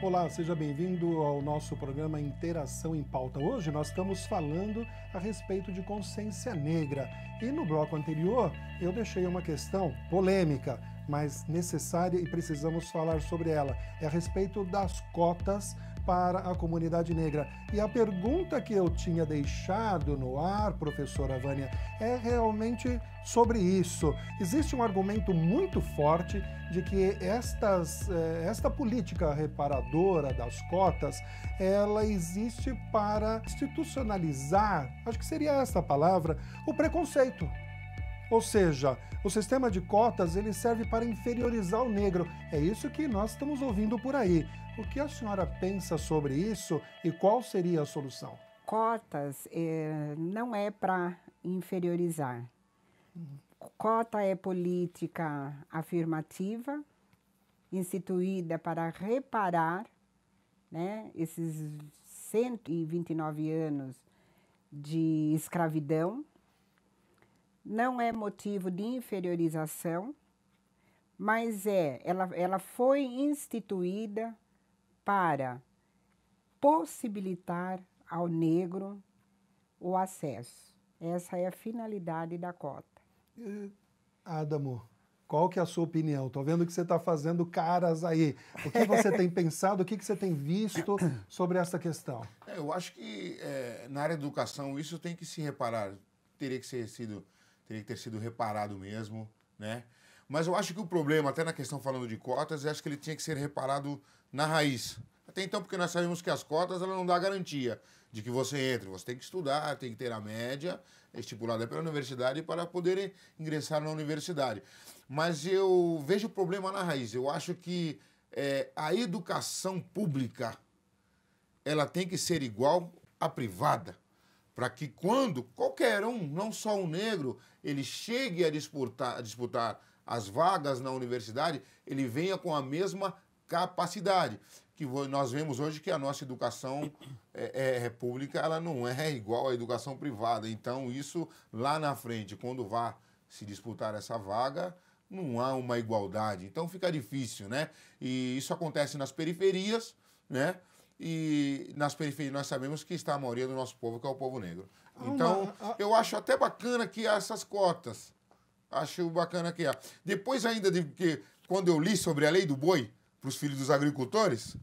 Olá, seja bem-vindo ao nosso programa Interação em Pauta. Hoje nós estamos falando a respeito de consciência negra. E no bloco anterior eu deixei uma questão polêmica, mas necessária e precisamos falar sobre ela. É a respeito das cotas para a comunidade negra. E a pergunta que eu tinha deixado no ar, professora Vânia, é realmente sobre isso. Existe um argumento muito forte de que esta política reparadora das cotas, ela existe para institucionalizar, acho que seria essa a palavra, o preconceito. Ou seja, o sistema de cotas ele serve para inferiorizar o negro. É isso que nós estamos ouvindo por aí. O que a senhora pensa sobre isso e qual seria a solução? Cotas não é para inferiorizar. Cota é política afirmativa, instituída para reparar, né, esses 129 anos de escravidão. Não é motivo de inferiorização, mas ela foi instituída para possibilitar ao negro o acesso. Essa é a finalidade da cota. Adamo, qual que é a sua opinião? Estou vendo que você está fazendo caras aí. O que você tem pensado, o que você tem visto sobre essa questão? Eu acho que na área da educação isso tem que se reparar, teria que ter sido reparado mesmo, né? Mas eu acho que o problema, até na questão falando de cotas, eu acho que ele tinha que ser reparado na raiz. Até então, porque nós sabemos que as cotas ela não dá garantia de que você entre. Você tem que estudar, tem que ter a média estipulada pela universidade para poder ingressar na universidade. Mas eu vejo o problema na raiz. Eu acho que a educação pública ela tem que ser igual à privada, para que quando qualquer um, não só um negro, ele chegue a disputar as vagas na universidade, ele venha com a mesma capacidade. Que nós vemos hoje que a nossa educação pública ela não é igual à educação privada. Então, isso lá na frente, quando vá se disputar essa vaga, não há uma igualdade. Então, fica difícil, né? E isso acontece nas periferias, né? E nas periferias nós sabemos que está a maioria do nosso povo, que é o povo negro. Então, eu acho até bacana que há essas cotas. Acho bacana que há. Depois ainda de que, quando eu li sobre a lei do boi para os filhos dos agricultores,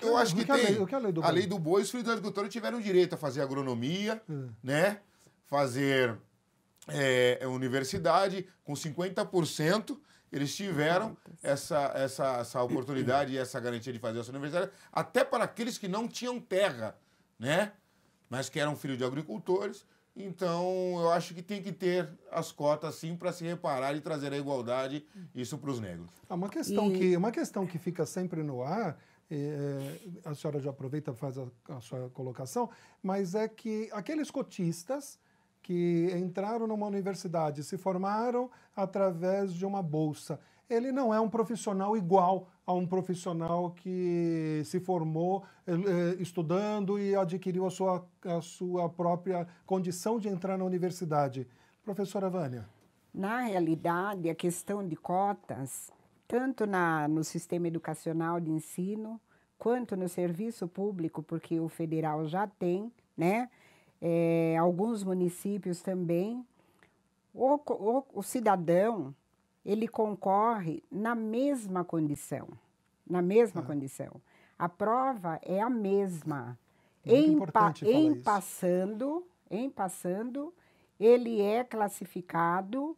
eu acho que tem. A lei do boi, os filhos dos agricultores tiveram direito a fazer agronomia, né? Fazer universidade, com 50%. Eles tiveram essa oportunidade e essa garantia de fazer essa universidade, até para aqueles que não tinham terra, né? Mas que eram filhos de agricultores. Então, eu acho que tem que ter as cotas, sim, para se reparar e trazer a igualdade, isso para os negros. Uma questão que fica sempre no ar, a senhora já aproveita e faz a sua colocação, mas é que aqueles cotistas que entraram numa universidade, se formaram através de uma bolsa. Ele não é um profissional igual a um profissional que se formou estudando e adquiriu a sua própria condição de entrar na universidade. Professora Vânia. Na realidade, a questão de cotas, tanto no sistema educacional de ensino, quanto no serviço público, porque o federal já tem, né? Alguns municípios também, o cidadão, ele concorre na mesma condição, condição. A prova é a mesma. Em passando, ele é classificado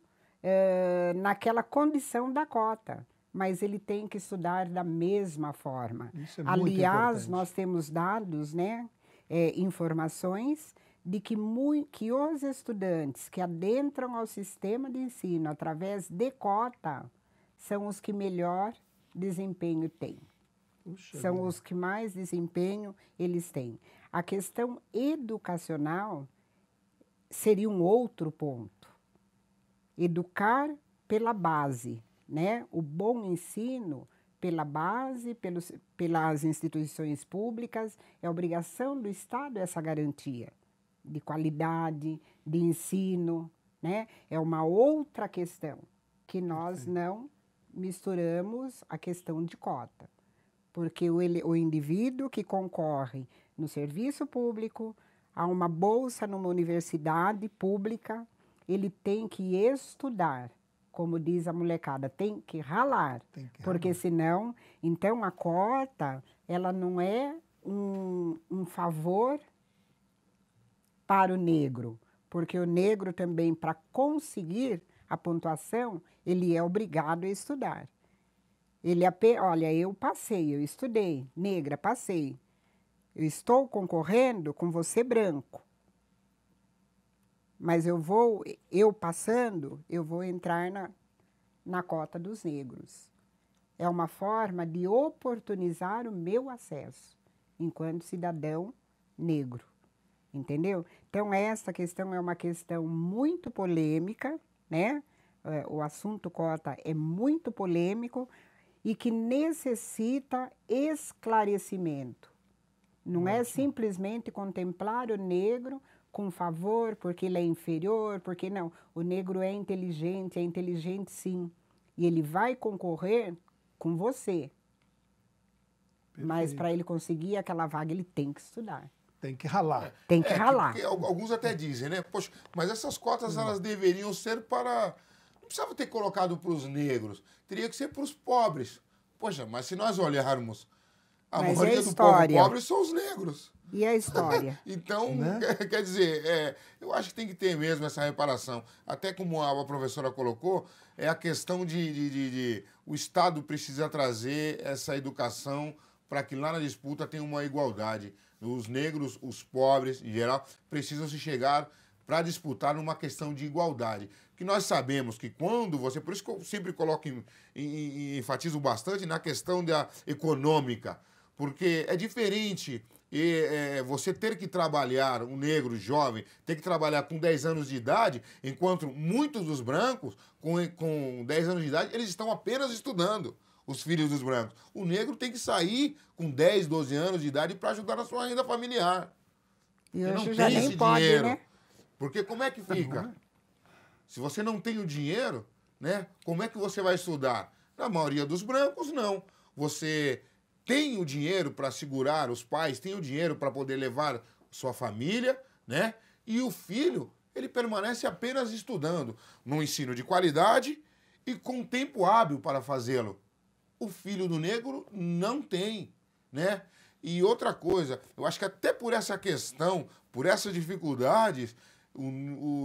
naquela condição da cota, mas ele tem que estudar da mesma forma. Isso é Aliás, muito importante. nós temos dados, né, informações de que os estudantes que adentram ao sistema de ensino através de cota são os que melhor desempenho têm. São os que mais desempenho eles têm. A questão educacional seria um outro ponto. Educar pela base, né? O bom ensino pela base, pelas instituições públicas, é obrigação do Estado essa garantia de qualidade, de ensino, né? É uma outra questão que nós não misturamos a questão de cota. porque o indivíduo que concorre no serviço público, a uma bolsa numa universidade pública, ele tem que estudar, como diz a molecada, tem que ralar, porque senão, então a cota, ela não é um favor para o negro, porque o negro também, para conseguir a pontuação, ele é obrigado a estudar. Olha, eu passei, eu estudei, negra, passei. Eu estou concorrendo com você branco. Mas eu passando, eu vou entrar na cota dos negros. É uma forma de oportunizar o meu acesso, enquanto cidadão negro. Entendeu? Então, essa questão é uma questão muito polêmica, né? O assunto cota é muito polêmico e que necessita esclarecimento. Não é simplesmente contemplar o negro com favor, porque ele é inferior, porque não. O negro é inteligente sim. E ele vai concorrer com você. Perfeito. Mas para ele conseguir aquela vaga, ele tem que estudar. Tem que ralar. Tem que ralar. Porque alguns até dizem, né? Poxa, mas essas cotas, elas deveriam ser para... Não precisava ter colocado para os negros. Teria que ser para os pobres. Poxa, mas se nós olharmos, a maioria do povo pobre são os negros. E a história? Então, né? Quer dizer, eu acho que tem que ter mesmo essa reparação. Até como a professora colocou, é a questão de o Estado precisa trazer essa educação para que lá na disputa tenha uma igualdade. Os negros, os pobres, em geral, precisam se chegar para disputar numa questão de igualdade. Que nós sabemos que quando você... Por isso que eu sempre coloco enfatizo bastante na questão da econômica. Porque é diferente você ter que trabalhar, um negro jovem, ter que trabalhar com 10 anos de idade, enquanto muitos dos brancos, com 10 anos de idade, eles estão apenas estudando, os filhos dos brancos. O negro tem que sair com 10, 12 anos de idade para ajudar na sua renda familiar. E hoje já nem pode, dinheiro, né? Porque como é que fica? Se você não tem o dinheiro, né, como é que você vai estudar? Na maioria dos brancos, não. Você tem o dinheiro para segurar, os pais têm o dinheiro para poder levar sua família, né? E o filho, ele permanece apenas estudando, num ensino de qualidade e com tempo hábil para fazê-lo. O filho do negro não tem, né? E outra coisa, eu acho que até por essa questão, por essas dificuldades,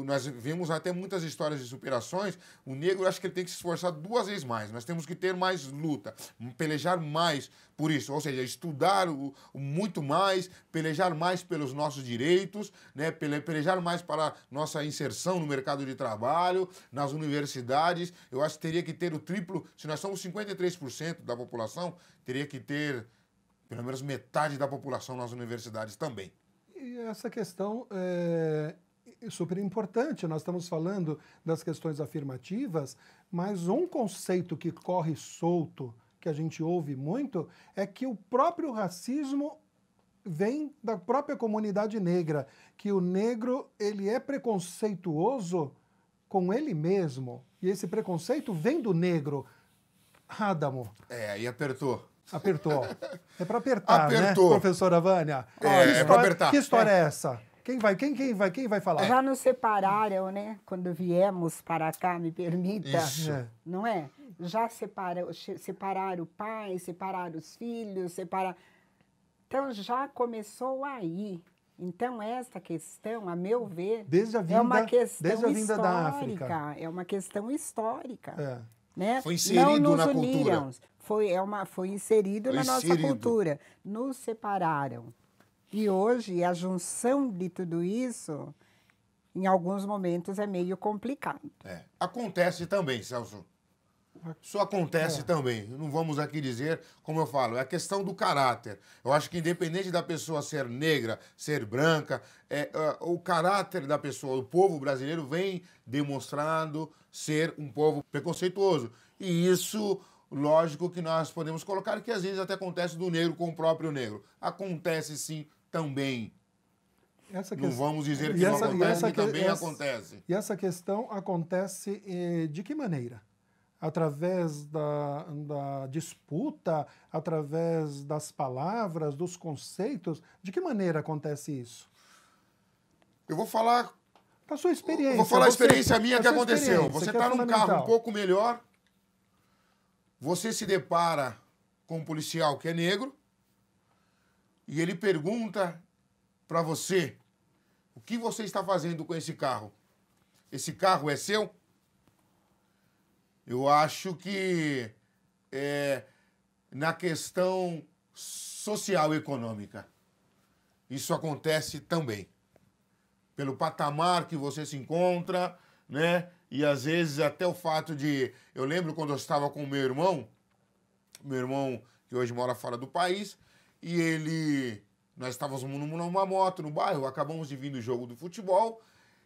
nós vimos até muitas histórias de superações. O negro, acho que ele tem que se esforçar 2 vezes mais. Nós temos que ter mais luta, pelejar mais por isso. Ou seja, estudar muito mais, pelejar mais pelos nossos direitos, né? Pelejar mais para nossa inserção no mercado de trabalho, nas universidades. Eu acho que teria que ter o triplo. Se nós somos 53% da população, teria que ter pelo menos metade da população nas universidades também. E essa questão é super importante. Nós estamos falando das questões afirmativas, mas um conceito que corre solto, que a gente ouve muito, é que o próprio racismo vem da própria comunidade negra, que o negro ele é preconceituoso com ele mesmo, e esse preconceito vem do negro. Adamo. Aí apertou. Apertou. É para apertar, apertou, né, professora Vânia? É para apertar. Que história é essa? Quem vai falar? Já nos separaram, né? Quando viemos para cá, me permita. Isso. Não é? Já separaram o pai, separaram os filhos, Então, já começou aí. Então, essa questão, a meu ver, é uma questão histórica. Da África. É uma questão histórica. Né? Foi inserido na cultura. Foi inserido na nossa cultura. Nos separaram. E hoje, a junção de tudo isso, em alguns momentos, é meio complicado. Acontece também, Celso. Isso acontece também. Não vamos aqui dizer, como eu falo, é a questão do caráter. Eu acho que independente da pessoa ser negra, ser branca, o caráter da pessoa, o povo brasileiro vem demonstrando ser um povo preconceituoso. E isso, lógico que nós podemos colocar que às vezes até acontece do negro com o próprio negro. Acontece sim também. Não vamos dizer que não acontece, que também acontece. E essa questão acontece de que maneira? através da disputa, através das palavras, dos conceitos? De que maneira acontece isso? Eu vou falar... Da sua experiência. Eu vou falar a experiência minha que aconteceu. Você está num carro um pouco melhor, você se depara com um policial que é negro e ele pergunta para você o que você está fazendo com esse carro. Esse carro é seu? Eu acho que na questão social e econômica, isso acontece também. Pelo patamar que você se encontra, né? E às vezes até o fato de... Eu lembro quando eu estava com o meu irmão que hoje mora fora do país, e nós estávamos numa moto no bairro, acabamos de vir do jogo do futebol,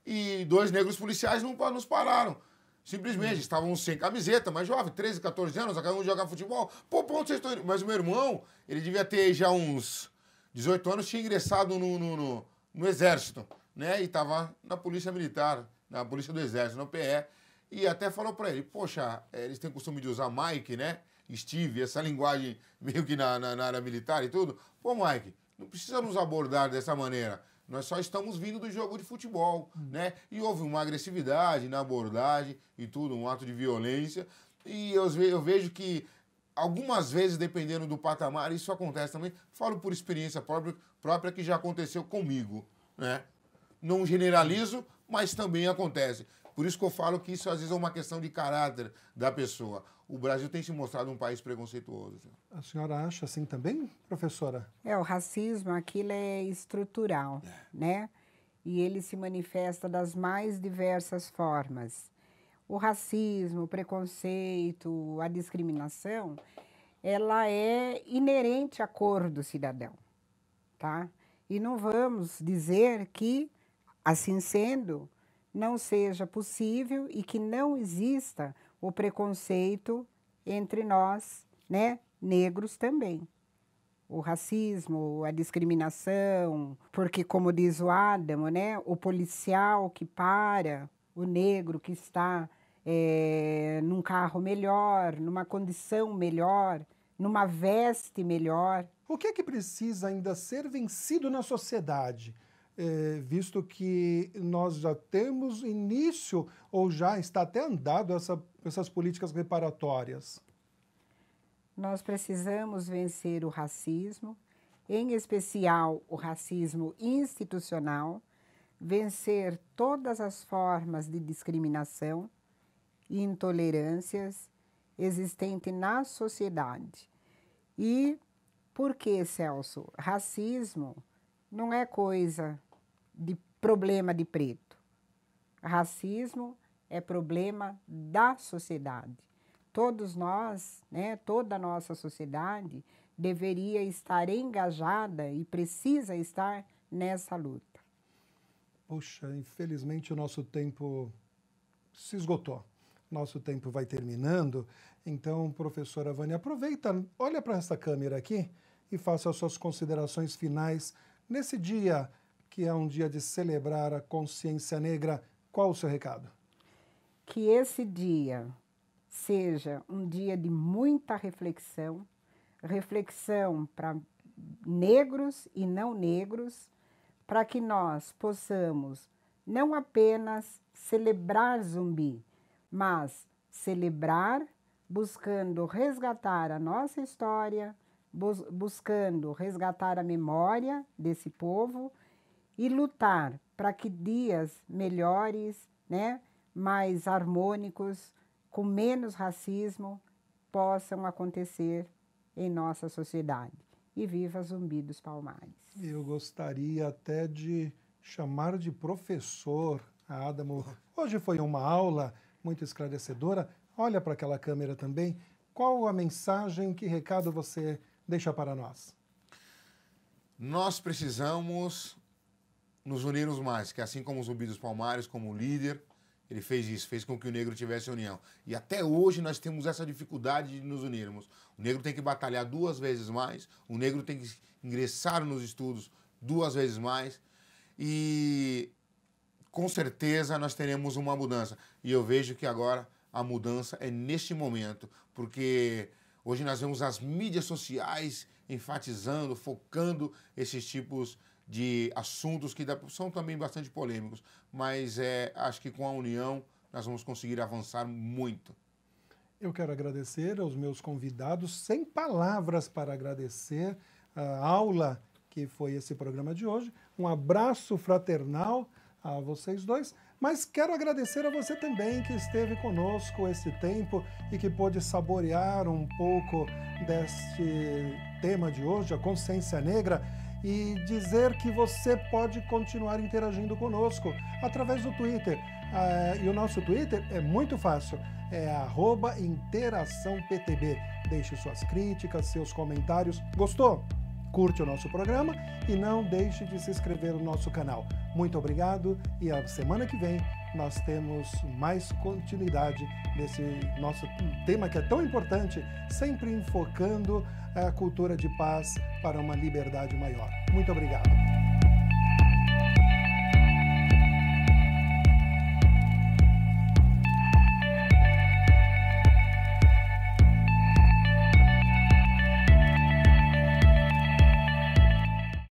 e 2 negros policiais nos pararam. Simplesmente, estávamos sem camiseta, mas jovem, 13, 14 anos, acabamos de jogar futebol. Pô, pra onde vocês estão indo? Mas o meu irmão, ele devia ter já uns 18 anos, tinha ingressado no Exército, né? E estava na Polícia Militar, na Polícia do Exército, no PE. E até falou para ele, poxa, eles têm costume de usar Mike, né? Steve, essa linguagem meio que na área militar e tudo. Pô, Mike, não precisa nos abordar dessa maneira. Nós só estamos vindo do jogo de futebol, né? E houve uma agressividade na abordagem e tudo, um ato de violência. E eu vejo que algumas vezes, dependendo do patamar, isso acontece também. Falo por experiência própria que já aconteceu comigo, né? Não generalizo, mas também acontece. Por isso que eu falo que isso às vezes é uma questão de caráter da pessoa. O Brasil tem se mostrado um país preconceituoso. A senhora acha assim também, professora? O racismo, aquilo é estrutural, né? E ele se manifesta das mais diversas formas. O racismo, o preconceito, a discriminação, ela é inerente à cor do cidadão, tá? E não vamos dizer que, assim sendo, não seja possível e que não exista o preconceito entre nós, né, negros também. O racismo, a discriminação, porque, como diz o Adamo, né, o policial que para o negro que está num carro melhor, numa condição melhor, numa veste melhor. O que é que precisa ainda ser vencido na sociedade? Visto que nós já temos início, ou já está até andado essas políticas reparatórias? Nós precisamos vencer o racismo, em especial o racismo institucional, vencer todas as formas de discriminação e intolerâncias existentes na sociedade. E por que, Celso? Racismo não é coisa de problema de preto. Racismo é problema da sociedade. Todos nós, né, toda a nossa sociedade deveria estar engajada e precisa estar nessa luta. Puxa, infelizmente o nosso tempo se esgotou. Nosso tempo vai terminando. Então, professora Vânia, aproveita, olha para essa câmera aqui e faça as suas considerações finais nesse dia, que é um dia de celebrar a consciência negra. Qual o seu recado? Que esse dia seja um dia de muita reflexão, reflexão para negros e não negros, para que nós possamos não apenas celebrar Zumbi, mas celebrar buscando resgatar a nossa história, buscando resgatar a memória desse povo e lutar para que dias melhores, né, mais harmônicos, com menos racismo, possam acontecer em nossa sociedade. E viva Zumbi dos Palmares. Eu gostaria até de chamar de professor a Adamo. Hoje foi uma aula muito esclarecedora. Olha para aquela câmera também. Qual a mensagem, que recado você deixa para nós? Nós precisamos nos unirmos mais, que assim como o Zumbi dos Palmares, como líder, ele fez isso, fez com que o negro tivesse união. E até hoje nós temos essa dificuldade de nos unirmos. O negro tem que batalhar 2 vezes mais, o negro tem que ingressar nos estudos 2 vezes mais e com certeza nós teremos uma mudança. E eu vejo que agora a mudança é neste momento, porque hoje nós vemos as mídias sociais enfatizando, focando esses tipos de assuntos que são também bastante polêmicos, mas acho que com a união nós vamos conseguir avançar muito. Eu quero agradecer aos meus convidados, sem palavras para agradecer a aula que foi esse programa de hoje. Um abraço fraternal a vocês dois, mas quero agradecer a você também que esteve conosco esse tempo e que pôde saborear um pouco deste tema de hoje, a consciência negra, e dizer que você pode continuar interagindo conosco através do Twitter. E o nosso Twitter é muito fácil, é @interaçãoptb. Deixe suas críticas, seus comentários. Gostou? Curte o nosso programa e não deixe de se inscrever no nosso canal. Muito obrigado e a semana que vem nós temos mais continuidade nesse nosso tema que é tão importante, sempre enfocando a cultura de paz para uma liberdade maior. Muito obrigado.